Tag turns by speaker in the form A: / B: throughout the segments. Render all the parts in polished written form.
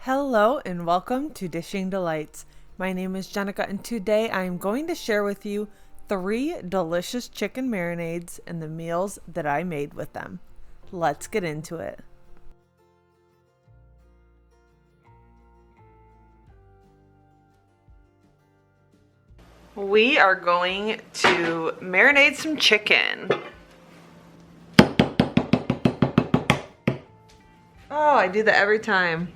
A: Hello and welcome to Dishing Delights. My name is Jenica and today I am going to share with you 3 delicious chicken marinades and the meals that I made with them. Let's get into it. We are going to marinate some chicken. Oh, I do that every time.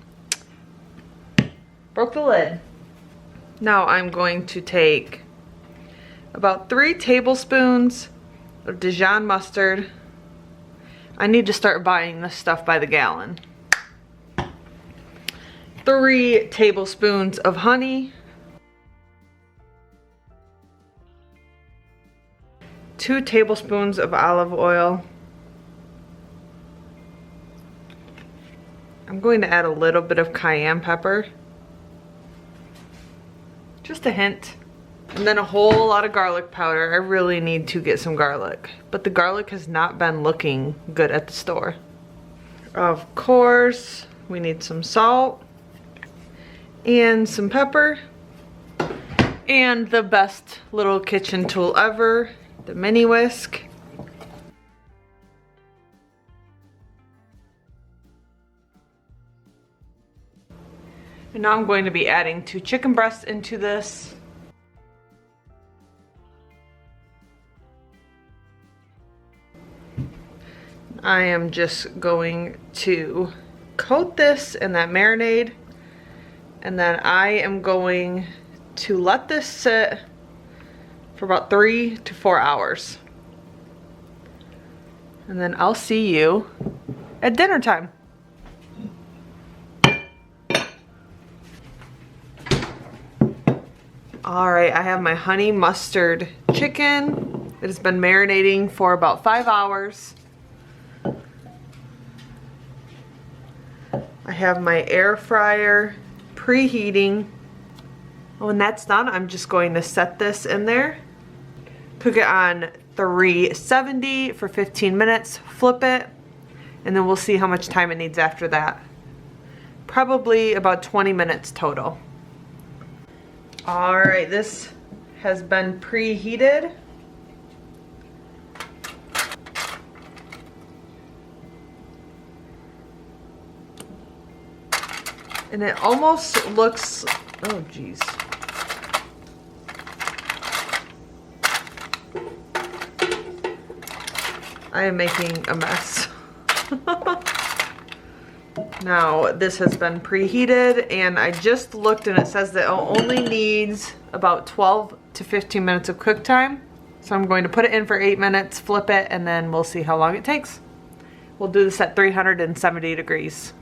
A: Broke the lid. Now I'm going to take about 3 tablespoons of Dijon mustard. I need to start buying this stuff by the gallon. 3 tablespoons of honey. 2 tablespoons of olive oil. I'm going to add a little bit of cayenne pepper. Just a hint. And then a whole lot of garlic powder. I really need to get some garlic. But the garlic has not been looking good at the store. Of course, we need some salt. And some pepper. And the best little kitchen tool ever, the mini whisk. And now I'm going to be adding 2 chicken breasts into this. I am just going to coat this in that marinade, and then I am going to let this sit for about 3 to 4 hours. And then I'll see you at dinner time. Alright, I have my honey mustard chicken. It has been marinating for about 5 hours. I have my air fryer preheating. When that's done, I'm just going to set this in there. Cook it on 370 for 15 minutes, flip it, and then we'll see how much time it needs after that. Probably about 20 minutes total. Alright, this has been preheated. And it almost looks, oh geez. I am making a mess. Now this has been preheated and I just looked and it says that it only needs about 12 to 15 minutes of cook time. So I'm going to put it in for 8 minutes, flip it, and then we'll see how long it takes. We'll do this at 370 degrees.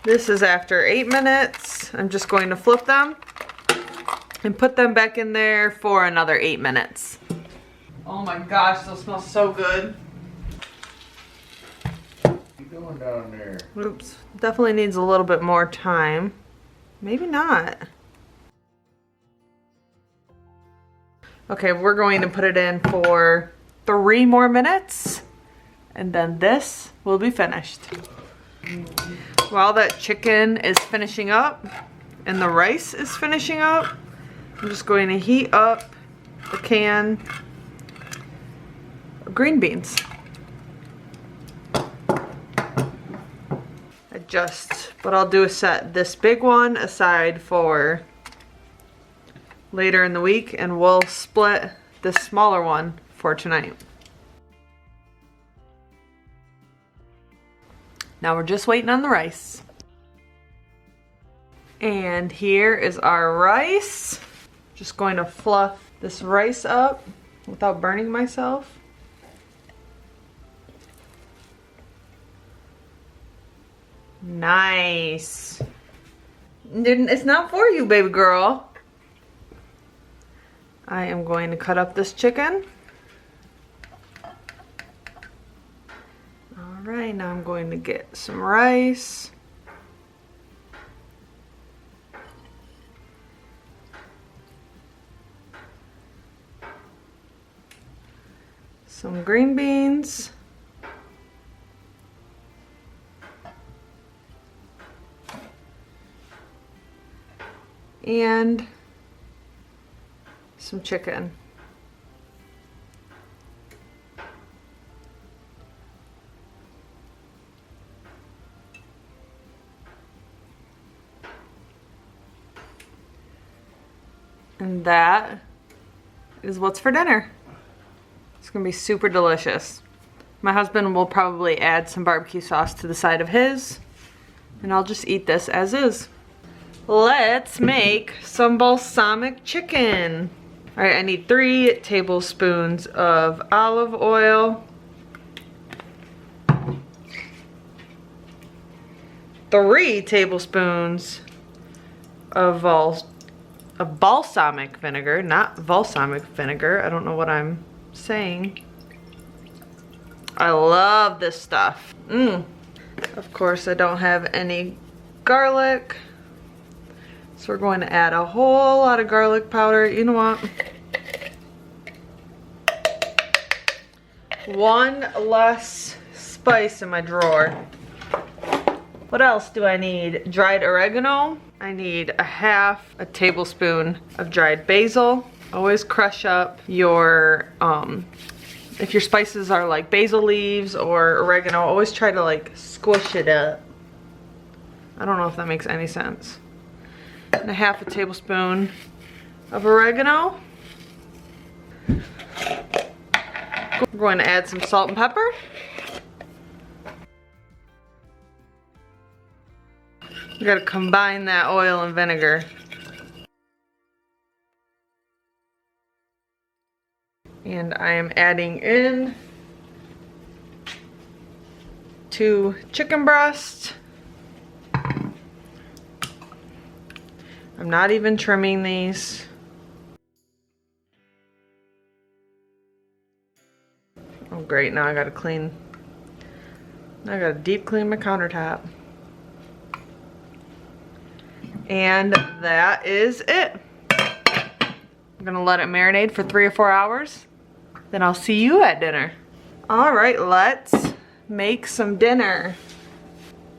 A: This is after 8 minutes. I'm just going to flip them and put them back in there for another 8 minutes. Oh my gosh, those smell so good.
B: What you doing down there?
A: Oops, definitely needs a little bit more time. Maybe not. Okay, we're going to put it in for 3 more minutes and then this will be finished. While that chicken is finishing up and the rice is finishing up, I'm just going to heat up a can of green beans. What I'll do is set this big one aside for later in the week and we'll split this smaller one for tonight. Now we're just waiting on the rice. And here is our rice. Just going to fluff this rice up without burning myself. Nice. It's not for you, baby girl. I am going to cut up this chicken. Alright, now I'm going to get some rice. Some green beans. and some chicken. And that is what's for dinner. It's gonna be super delicious. My husband will probably add some barbecue sauce to the side of his, and I'll just eat this as is. Let's make some balsamic chicken. All right, I need 3 tablespoons of olive oil, 3 tablespoons of balsamic vinegar, not balsamic vinegar. I don't know what I'm saying. I love this stuff. Of course, I don't have any garlic. So we're going to add a whole lot of garlic powder. You know what? 1 less spice in my drawer. What else do I need? Dried oregano. I need a half a tablespoon of dried basil. Always crush up your, if your spices are like basil leaves or oregano, always try to like squish it up. I don't know if that makes any sense. And a half a tablespoon of oregano. We're going to add some salt and pepper. You gotta combine that oil and vinegar. And I am adding in 2 chicken breasts. I'm not even trimming these. Oh great, now I gotta deep clean my countertop. And that is it. I'm gonna let it marinate for 3 or 4 hours. Then I'll see you at dinner. All right, let's make some dinner.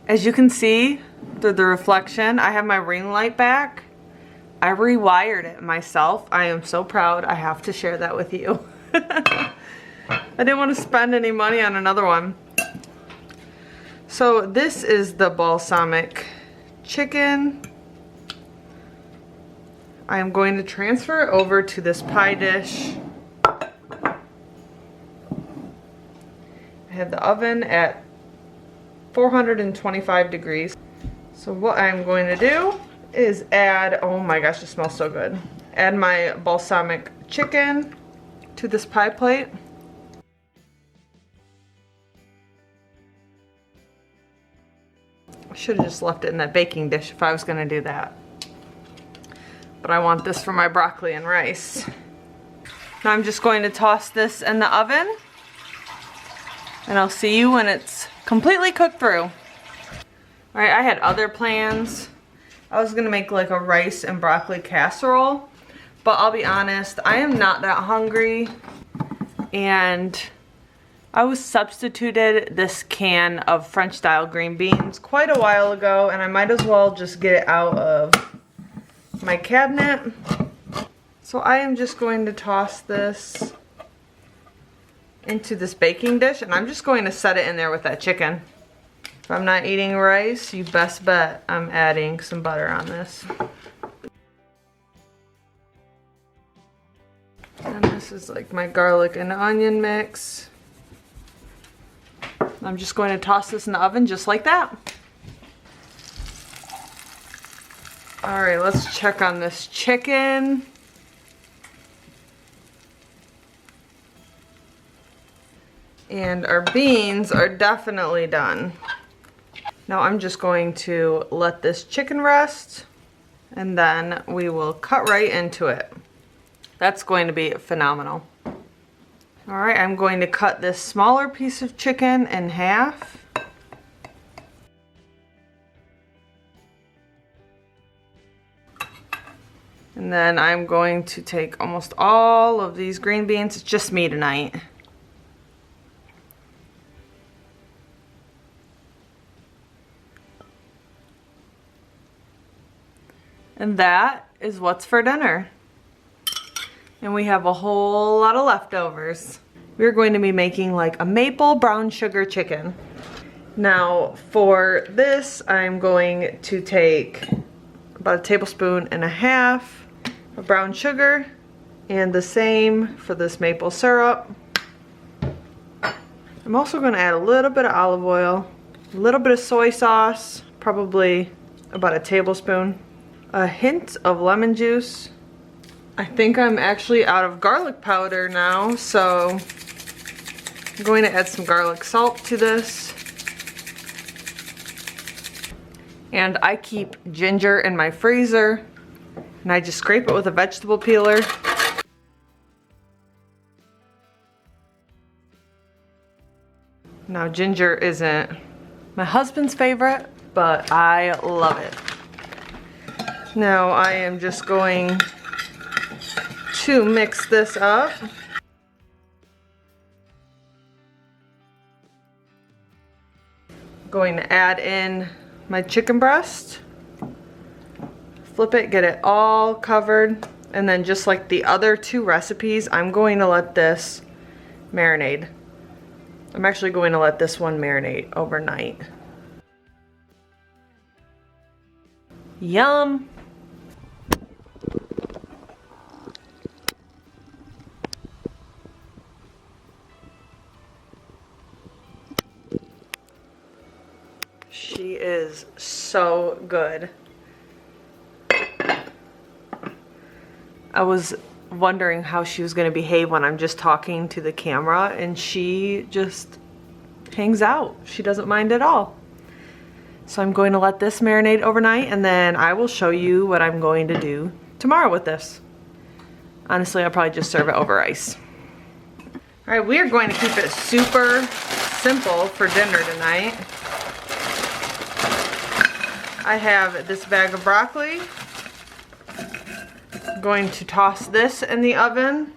A: As you can see through the reflection, I have my ring light back. I rewired it myself. I am so proud. I have to share that with you. I didn't want to spend any money on another one. So this is the balsamic chicken. I am going to transfer it over to this pie dish. I have the oven at 425 degrees. So what I'm going to do is add, oh my gosh, it smells so good. Add my balsamic chicken to this pie plate. I should have just left it in that baking dish if I was gonna do that. But I want this for my broccoli and rice. Now I'm just going to toss this in the oven, and I'll see you when it's completely cooked through. All right, I had other plans. I was gonna make like a rice and broccoli casserole, but I'll be honest, I am not that hungry, and I was substituted this can of French style green beans quite a while ago, and I might as well just get it out of my cabinet. So I am just going to toss this into this baking dish, and I'm just going to set it in there with that chicken. If I'm not eating rice, you best bet I'm adding some butter on this. And this is like my garlic and onion mix. I'm just going to toss this in the oven just like that. All right, let's check on this chicken. And our beans are definitely done. Now I'm just going to let this chicken rest, and then we will cut right into it. That's going to be phenomenal. All right, I'm going to cut this smaller piece of chicken in half. And then I'm going to take almost all of these green beans. It's just me tonight. And that is what's for dinner. And we have a whole lot of leftovers. We're going to be making like a maple brown sugar chicken. Now for this, I'm going to take about 1.5 tablespoons of brown sugar, and the same for this maple syrup. I'm also going to add a little bit of olive oil, a little bit of soy sauce, probably about 1 tablespoon, a hint of lemon juice. I think I'm actually out of garlic powder now, so I'm going to add some garlic salt to this. And I keep ginger in my freezer, and I just scrape it with a vegetable peeler. Now ginger isn't my husband's favorite, but I love it. Now I am just going to mix this up. Going to add in my chicken breast, flip it, get it all covered, and then just like the other 2 recipes, I'm going to let this marinate. I'm actually going to let this one marinate overnight. Yum! She is so good. I was wondering how she was going to behave when I'm just talking to the camera, and she just hangs out. She doesn't mind at all. So I'm going to let this marinate overnight, and then I will show you what I'm going to do tomorrow with this. Honestly, I'll probably just serve it over ice. All right, we are going to keep it super simple for dinner tonight. I have this bag of broccoli. I'm going to toss this in the oven.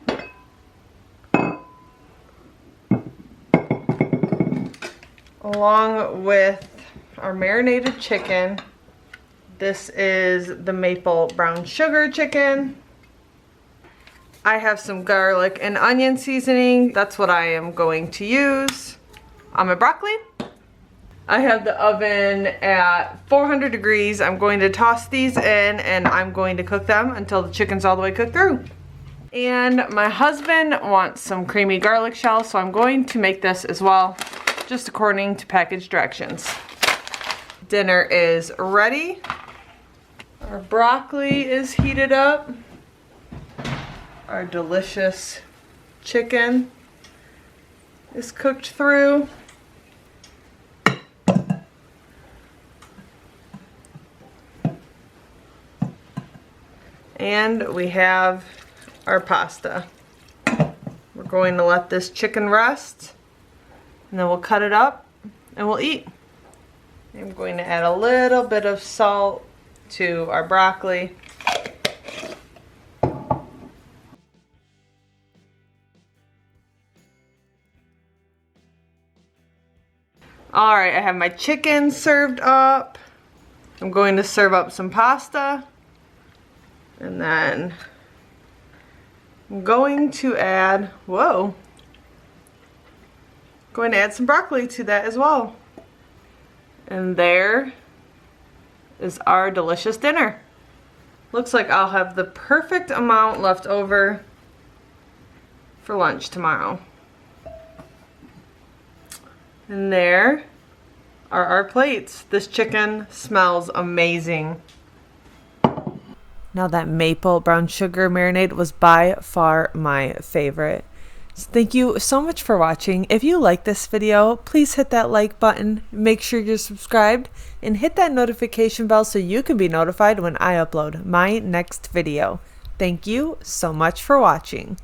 A: Along with our marinated chicken. This is the maple brown sugar chicken. I have some garlic and onion seasoning. That's what I am going to use on my broccoli. I have the oven at 400 degrees. I'm going to toss these in, and I'm going to cook them until the chicken's all the way cooked through. And my husband wants some creamy garlic shells, so I'm going to make this as well, just according to package directions. Dinner is ready. Our broccoli is heated up. Our delicious chicken is cooked through. And we have our pasta. We're going to let this chicken rest, and then we'll cut it up and we'll eat. I'm going to add a little bit of salt to our broccoli. All right, I have my chicken served up. I'm going to serve up some pasta. And then I'm going to add, going to add some broccoli to that as well. And there is our delicious dinner. Looks like I'll have the perfect amount left over for lunch tomorrow. And there are our plates. This chicken smells amazing. Now that maple brown sugar marinade was by far my favorite. So thank you so much for watching. If you like this video, please hit that like button, make sure you're subscribed, and hit that notification bell so you can be notified when I upload my next video. Thank you so much for watching.